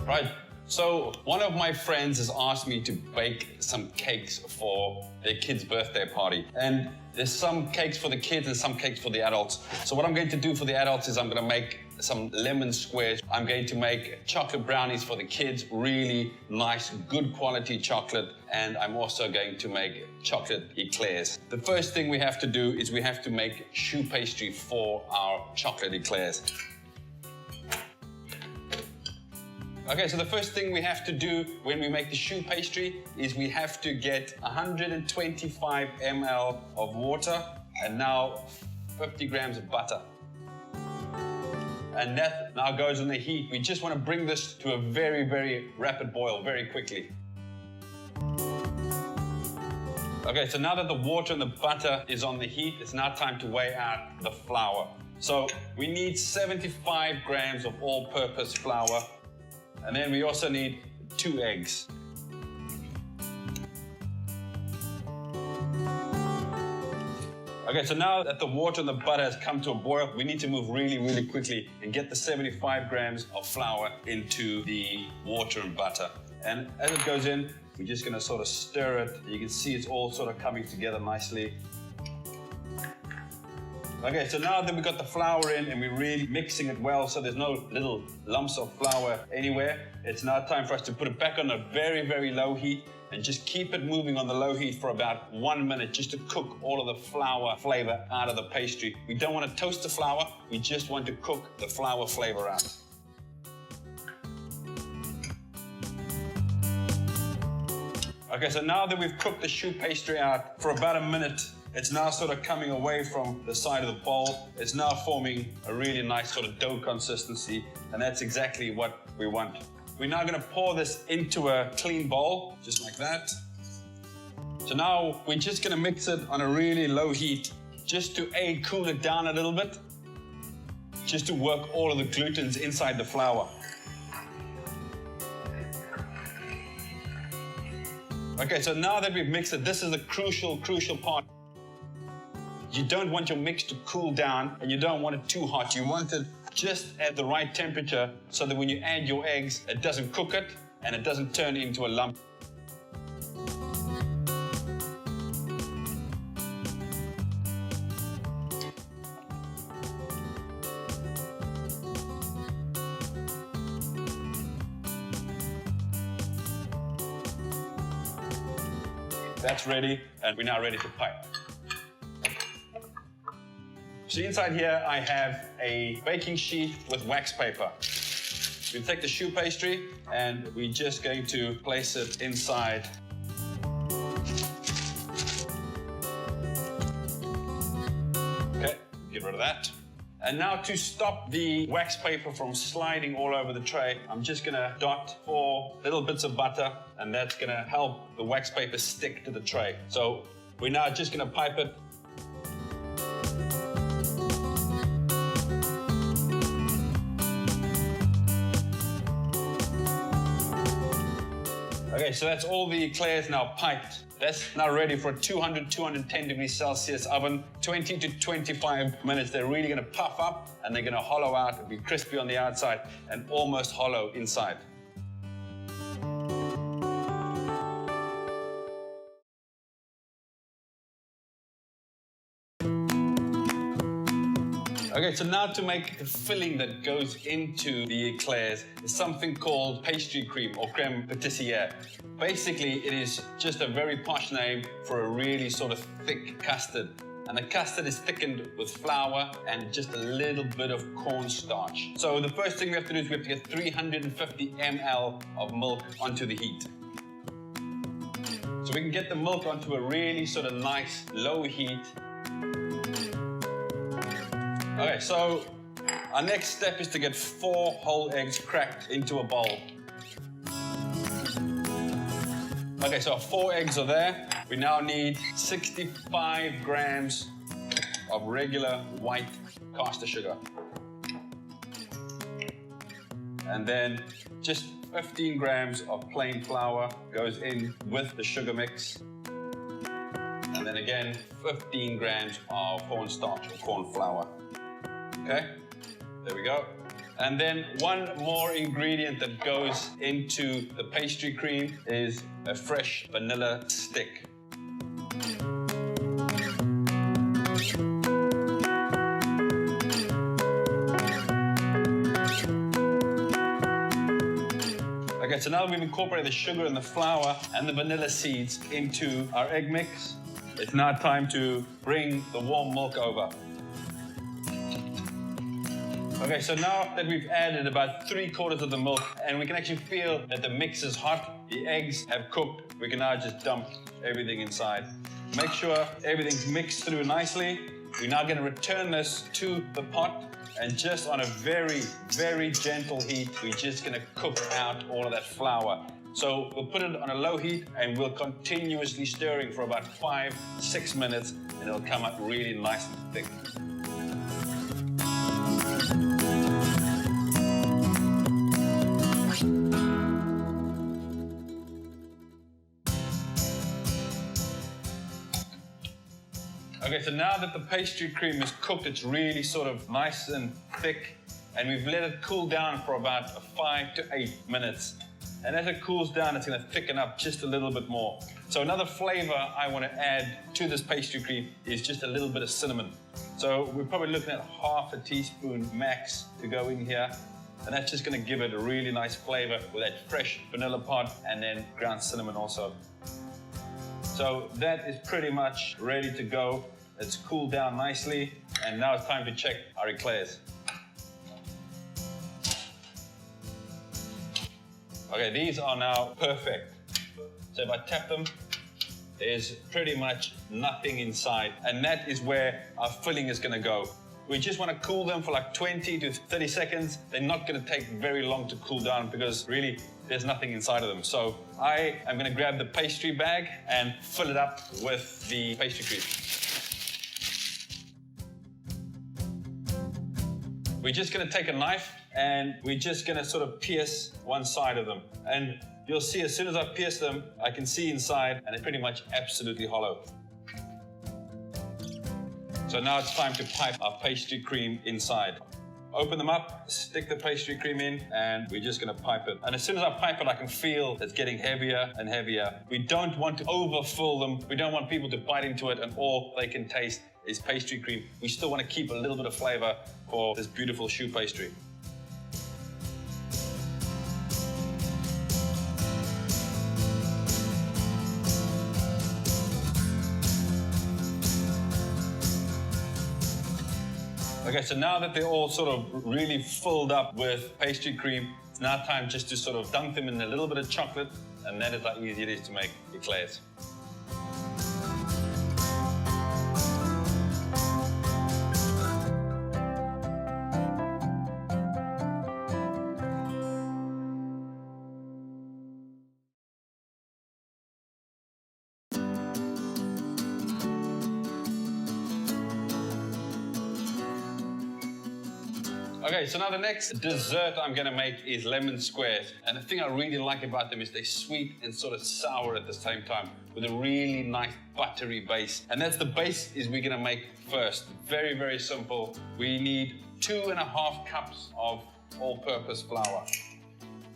Right, so one of my friends has asked me to bake some cakes for their kid's birthday party. And there's some cakes for the kids and some cakes for the adults. So what I'm going to do for the adults is I'm going to make some lemon squares. I'm going to make chocolate brownies for the kids, really nice, good quality chocolate. And I'm also going to make chocolate eclairs. The first thing we have to do is we have to make choux pastry for our chocolate eclairs. Okay, so the first thing we have to do when we make the choux pastry is we have to get 125 ml of water and now 50 grams of butter. And that now goes in the heat. We just want to bring this to a very, very rapid boil very quickly. Okay, so now that the water and the butter is on the heat, it's now time to weigh out the flour. So we need 75 grams of all-purpose flour. And then we also need 2 eggs. Okay, so now that the water and the butter has come to a boil, we need to move really, really quickly and get the 75 grams of flour into the water and butter. And as it goes in, we're just gonna sort of stir it. You can see it's all sort of coming together nicely. Okay, so now that we've got the flour in and we're really mixing it well so there's no little lumps of flour anywhere, it's now time for us to put it back on a very, very low heat and just keep it moving on the low heat for about 1 minute just to cook all of the flour flavor out of the pastry. We don't want to toast the flour, we just want to cook the flour flavor out. Okay, so now that we've cooked the choux pastry out for about a minute, it's now sort of coming away from the side of the bowl. It's now forming a really nice sort of dough consistency, and that's exactly what we want. We're now going to pour this into a clean bowl, just like that. So now we're just going to mix it on a really low heat, just to cool it down a little bit, just to work all of the glutens inside the flour. Okay, so now that we've mixed it, this is the crucial part. You don't want your mix to cool down and you don't want it too hot. You want it just at the right temperature so that when you add your eggs, it doesn't cook it and it doesn't turn into a lump. That's ready, and we're now ready to pipe. So inside here, I have a baking sheet with wax paper. We take the choux pastry, and we're just going to place it inside. Okay, get rid of that. And now to stop the wax paper from sliding all over the tray, I'm just gonna dot 4 little bits of butter, and that's gonna help the wax paper stick to the tray. So we're now just gonna pipe it. Okay, so that's all the eclairs now piped. That's now ready for a 210 degrees Celsius oven, 20 to 25 minutes. They're really gonna puff up and they're gonna hollow out and be crispy on the outside and almost hollow inside. Okay, so now to make the filling that goes into the eclairs is something called pastry cream or crème pâtissière. Basically, it is just a very posh name for a really sort of thick custard. And the custard is thickened with flour and just a little bit of cornstarch. So the first thing we have to do is we have to get 350 ml of milk onto the heat. So we can get the milk onto a really sort of nice low heat. Okay, so our next step is to get 4 whole eggs cracked into a bowl. Okay, so our 4 eggs are there. We now need 65 grams of regular white caster sugar. And then just 15 grams of plain flour goes in with the sugar mix. And then again, 15 grams of cornstarch or corn flour. Okay, there we go. And then one more ingredient that goes into the pastry cream is a fresh vanilla stick. Okay, so now we've incorporated the sugar and the flour and the vanilla seeds into our egg mix. It's now time to bring the warm milk over. Okay, so now that we've added about 3/4 of the milk and we can actually feel that the mix is hot, the eggs have cooked, we can now just dump everything inside. Make sure everything's mixed through nicely. We're now going to return this to the pot and just on a very, very gentle heat, we're just going to cook out all of that flour. So we'll put it on a low heat and we'll continuously stirring for about 5-6 minutes and it'll come out really nice and thick. Okay, so now that the pastry cream is cooked, it's really sort of nice and thick, and we've let it cool down for about 5 to 8 minutes. And as it cools down, it's going to thicken up just a little bit more. So another flavor I want to add to this pastry cream is just a little bit of cinnamon. So we're probably looking at 1/2 teaspoon max to go in here. And that's just going to give it a really nice flavor with that fresh vanilla pod and then ground cinnamon also. So that is pretty much ready to go. It's cooled down nicely, and now it's time to check our eclairs. Okay, these are now perfect. So if I tap them, there's pretty much nothing inside, and that is where our filling is going to go. We just want to cool them for like 20 to 30 seconds. They're not going to take very long to cool down because really there's nothing inside of them. So I am going to grab the pastry bag and fill it up with the pastry cream. We're just going to take a knife and we're just going to sort of pierce one side of them. And you'll see as soon as I pierce them, I can see inside and it's pretty much absolutely hollow. So now it's time to pipe our pastry cream inside. Open them up, stick the pastry cream in, and we're just going to pipe it. And as soon as I pipe it, I can feel it's getting heavier and heavier. We don't want to overfill them. We don't want people to bite into it and all they can taste is pastry cream. We still want to keep a little bit of flavor for this beautiful choux pastry. Okay, so now that they're all sort of really filled up with pastry cream, it's now time just to sort of dunk them in a little bit of chocolate, and that is how easy it is to make eclairs. Okay, so now the next dessert I'm going to make is lemon squares. And the thing I really like about them is they're sweet and sort of sour at the same time with a really nice buttery base. And that's the base is we're going to make first. Very, very simple. We need 2.5 cups of all-purpose flour.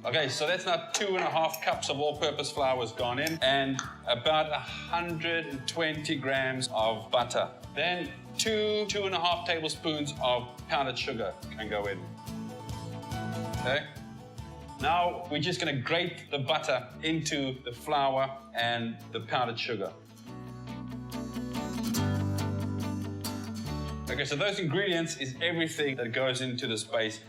Okay, so that's now 2.5 cups of all-purpose flour has gone in and about 120 grams of butter. Then 2.5 tablespoons of powdered sugar can go in. Okay. Now we're just going to grate the butter into the flour and the powdered sugar. Okay, so those ingredients is everything that goes into this base.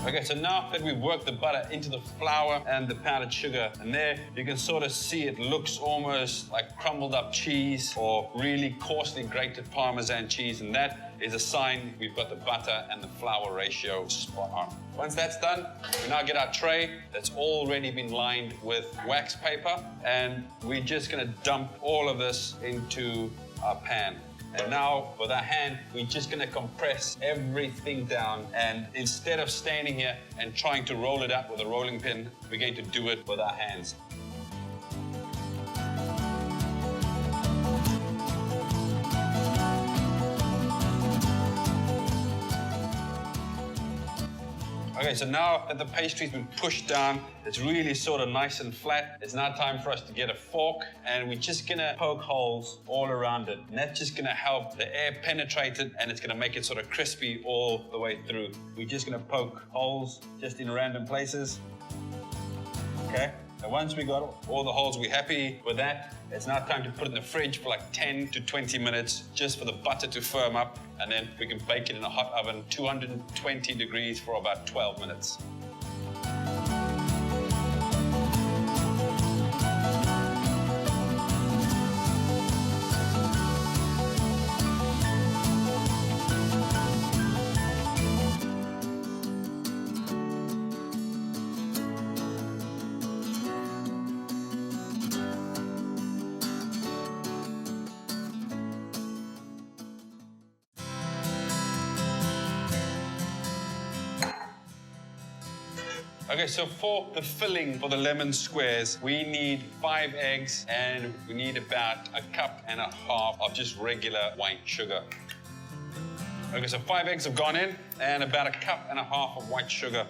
Okay, so now that we've worked the butter into the flour and the powdered sugar, and there you can sort of see it looks almost like crumbled up cheese or really coarsely grated Parmesan cheese, and that is a sign we've got the butter and the flour ratio spot on. Once that's done, we now get our tray that's already been lined with wax paper, and we're just gonna dump all of this into our pan. And now, with our hand, we're just going to compress everything down. And instead of standing here and trying to roll it out with a rolling pin, we're going to do it with our hands. Okay, so now that the pastry's been pushed down, it's really sort of nice and flat. It's now time for us to get a fork, and we're just gonna poke holes all around it. And that's just gonna help the air penetrate it, and it's gonna make it sort of crispy all the way through. We're just gonna poke holes just in random places. Okay, and once we got all the holes, we're happy with that. It's now time to put it in the fridge for like 10 to 20 minutes just for the butter to firm up, and then we can bake it in a hot oven, 220 degrees for about 12 minutes. Okay, so for the filling for the lemon squares, we need 5 eggs and we need about 1.5 cups of just regular white sugar. Okay, so 5 eggs have gone in and about 1.5 cups of white sugar.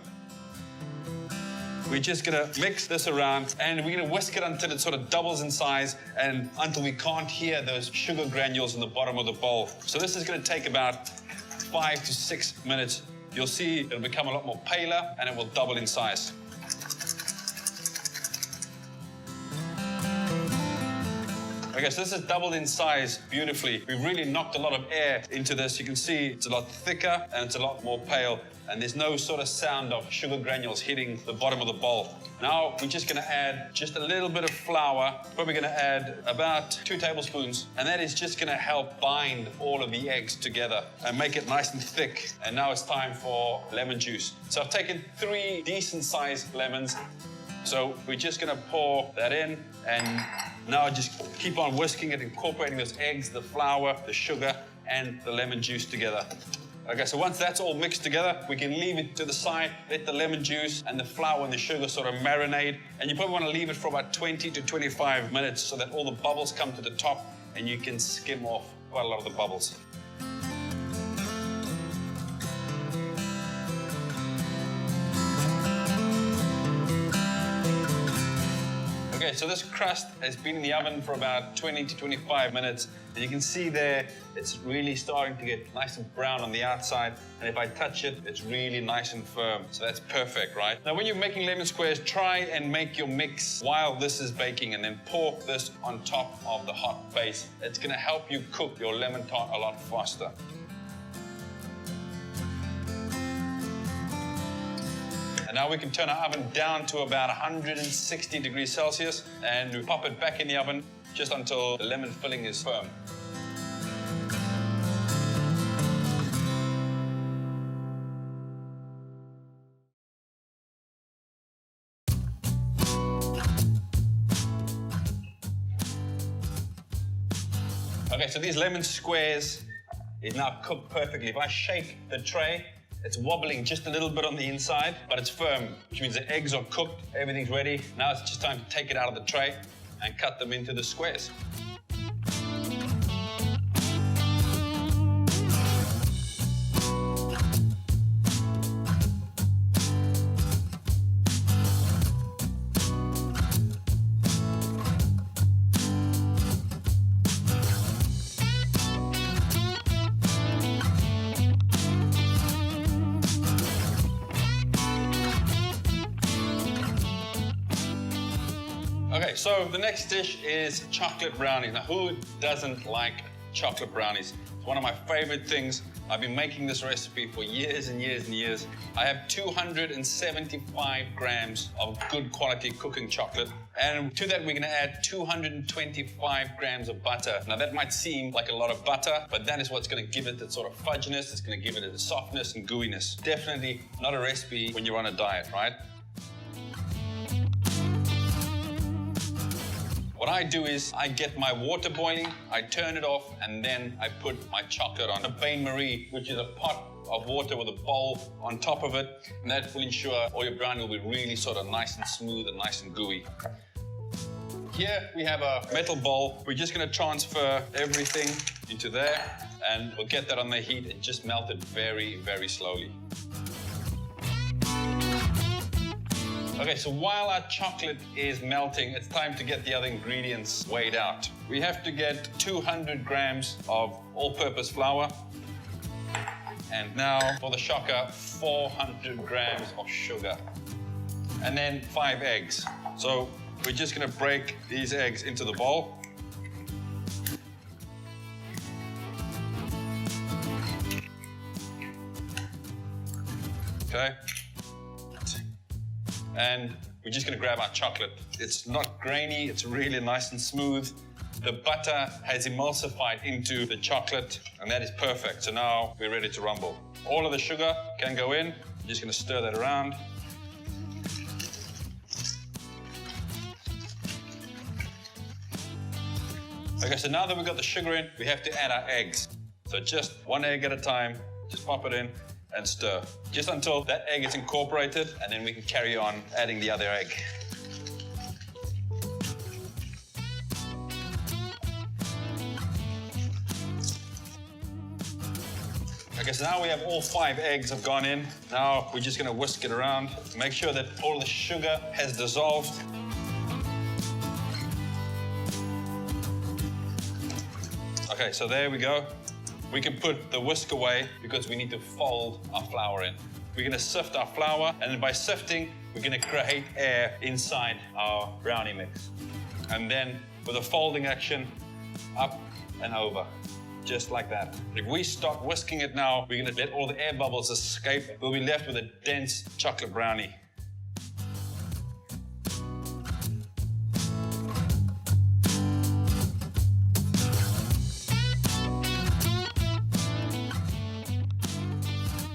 We're just gonna mix this around and we're gonna whisk it until it sort of doubles in size and until we can't hear those sugar granules in the bottom of the bowl. So this is gonna take about 5 to 6 minutes. You'll see it'll become a lot more paler and it will double in size. Okay, so this has doubled in size beautifully. We've really knocked a lot of air into this. You can see it's a lot thicker and it's a lot more pale. And there's no sort of sound of sugar granules hitting the bottom of the bowl. Now we're just gonna add just a little bit of flour. Probably gonna add about 2 tablespoons. And that is just gonna help bind all of the eggs together and make it nice and thick. And now it's time for lemon juice. So I've taken 3 decent sized lemons. So we're just gonna pour that in and now just keep on whisking it, incorporating those eggs, the flour, the sugar, and the lemon juice together. Okay, so once that's all mixed together, we can leave it to the side, let the lemon juice and the flour and the sugar sort of marinate. And you probably want to leave it for about 20 to 25 minutes so that all the bubbles come to the top and you can skim off quite a lot of the bubbles. Okay, so this crust has been in the oven for about 20 to 25 minutes. And you can see there, it's really starting to get nice and brown on the outside. And if I touch it, it's really nice and firm. So that's perfect, right? Now, when you're making lemon squares, try and make your mix while this is baking and then pour this on top of the hot base. It's gonna help you cook your lemon tart a lot faster. And now we can turn our oven down to about 160 degrees Celsius and we pop it back in the oven just until the lemon filling is firm. Okay, so these lemon squares is now cooked perfectly. If I shake the tray, it's wobbling just a little bit on the inside, but it's firm, which means the eggs are cooked, everything's ready. Now it's just time to take it out of the tray and cut them into the squares. so the next dish is chocolate brownies. Now, who doesn't like chocolate brownies? It's one of my favorite things. I've been making this recipe for years and years and years. I have 275 grams of good quality cooking chocolate. And to that, we're gonna add 225 grams of butter. Now that might seem like a lot of butter, but that is what's gonna give it that sort of fudginess. It's gonna give it a softness and gooiness. Definitely not a recipe when you're on a diet, right? What I do is I get my water boiling, I turn it off, and then I put my chocolate on a bain-marie, which is a pot of water with a bowl on top of it, and that will ensure all your brownie will be really sort of nice and smooth and nice and gooey. Here we have a metal bowl. We're just gonna transfer everything into there, and we'll get that on the heat and just melt it very, very slowly. Okay, so while our chocolate is melting, it's time to get the other ingredients weighed out. We have to get 200 grams of all-purpose flour. And now, for the shocker, 400 grams of sugar. And then 5 eggs. So we're just gonna break these eggs into the bowl. Okay. And we're just gonna grab our chocolate. It's not grainy, it's really nice and smooth. The butter has emulsified into the chocolate, and that is perfect. So now we're ready to rumble. All of the sugar can go in. I'm just gonna stir that around. Okay, so now that we've got the sugar in, we have to add our eggs. So just 1 egg at a time, just pop it in and stir. Just until that egg is incorporated, and then we can carry on adding the other egg. Okay, so now we have all 5 eggs have gone in. Now we're just gonna whisk it around. Make sure that all the sugar has dissolved. Okay, so there we go. We can put the whisk away because we need to fold our flour in. We're gonna sift our flour, and then by sifting, we're gonna create air inside our brownie mix. And then with a folding action, up and over, just like that. If we start whisking it now, we're gonna let all the air bubbles escape. We'll be left with a dense chocolate brownie.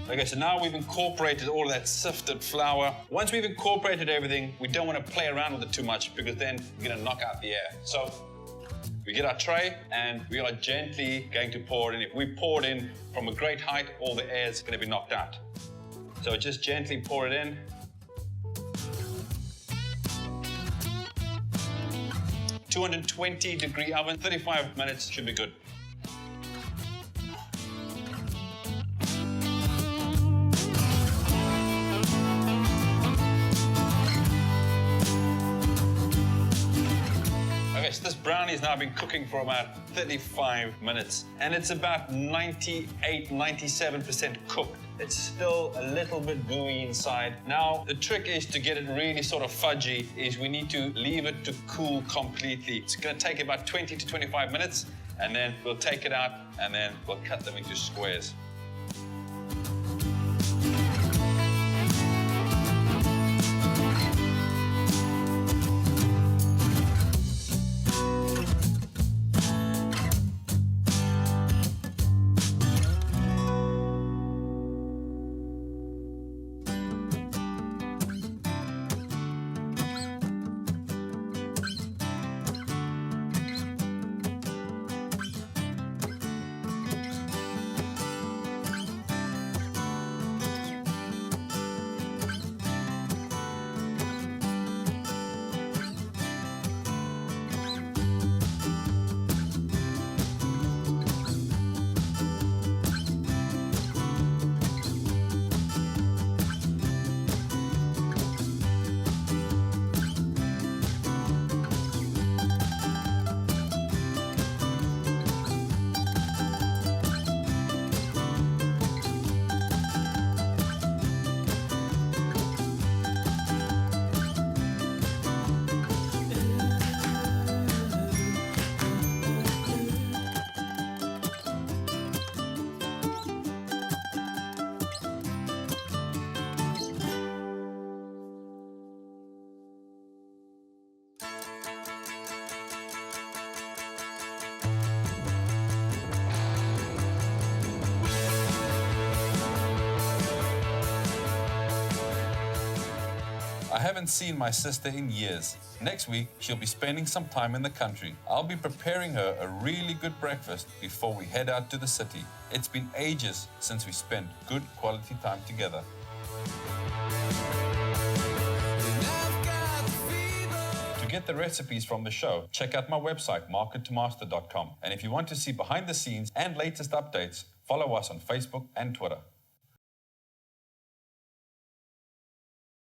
Okay, so now we've incorporated all of that sifted flour. Once we've incorporated everything, we don't want to play around with it too much because then we're going to knock out the air. So we get our tray and we are gently going to pour it in. If we pour it in from a great height, all the air is going to be knocked out. So just gently pour it in. (220-degree oven), 35 minutes should be good. So this brownie has now been cooking for about 35 minutes, and it's about 98-97% cooked. It's still a little bit gooey inside. Now, the trick is to get it really sort of fudgy, is we need to leave it to cool completely. It's gonna take about 20 to 25 minutes, and then we'll take it out, and then we'll cut them into squares. I haven't seen my sister in years. Next week, she'll be spending some time in the country. I'll be preparing her a really good breakfast before we head out to the city. It's been ages since we spent good quality time together. To get the recipes from the show, check out my website, markettomaster.com. And if you want to see behind the scenes and latest updates, follow us on Facebook and Twitter.